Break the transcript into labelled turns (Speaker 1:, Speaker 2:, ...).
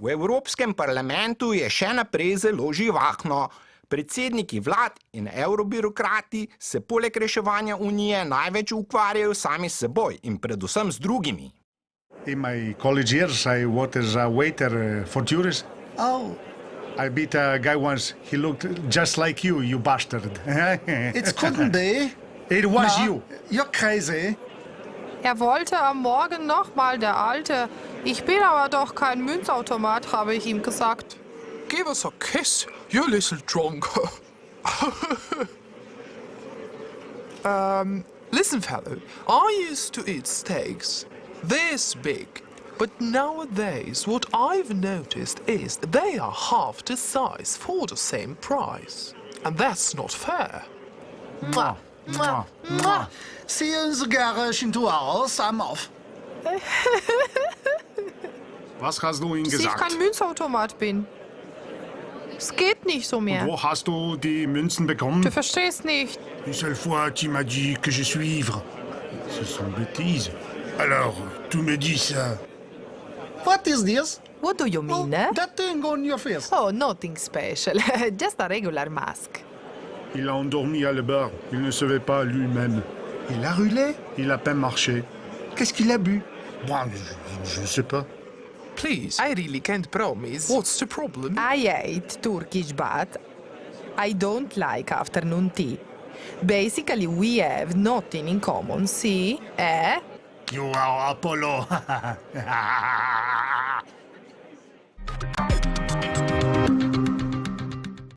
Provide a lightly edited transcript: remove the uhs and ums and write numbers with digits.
Speaker 1: V Evropskem parlamentu je še naprej zelo živahno. Predsedniki vlad in evrobirokrati se poleg reševanja Unije največ ukvarjajo sami s seboj in predvsem z drugimi.
Speaker 2: In my college years, I worked as a waiter for tourists.
Speaker 3: Oh,
Speaker 2: I beat a guy once. He looked just like you bastard.
Speaker 3: it couldn't be.
Speaker 2: It was
Speaker 3: No,
Speaker 2: you.
Speaker 3: You're crazy.
Speaker 4: Wollte am Morgen nochmal, der Alte. Ich bin aber doch kein Münzautomat, habe ich ihm gesagt.
Speaker 5: Give us a kiss, you little drunk. Listen, fellow, I used to eat steaks this big, but nowadays what I've noticed is they are half the size for the same price. And that's not fair.
Speaker 3: Mwah, mwah, mwah. Sehen Sie garage aus, I'm off.
Speaker 2: Was hast du ihm
Speaker 4: Dass ich
Speaker 2: gesagt?
Speaker 4: kein Münzautomat bin. Es geht nicht so mehr.
Speaker 2: Wo hast du die Münzen bekommen?
Speaker 4: Du verstehst nicht.
Speaker 2: Une seule fois, tu m'as dit que je suis ivre. Ce sont bêtises. Alors, tu me dis ça.
Speaker 3: What is this?
Speaker 4: What do you mean?
Speaker 3: That thing on your face.
Speaker 4: Oh, nothing special. Just a regular mask.
Speaker 2: Il a endormi à le bar. Il ne savait pas lui-même.
Speaker 3: Il a roulé?
Speaker 2: Il a à peine marché.
Speaker 3: Qu'est-ce qu'il a bu?
Speaker 2: Moi, je ne sais pas.
Speaker 5: Please, I really can't promise. What's the problem?
Speaker 4: I hate Turkish bath. I don't like afternoon tea. Basically, we have nothing in common, see? Eh?
Speaker 2: You are Apollo.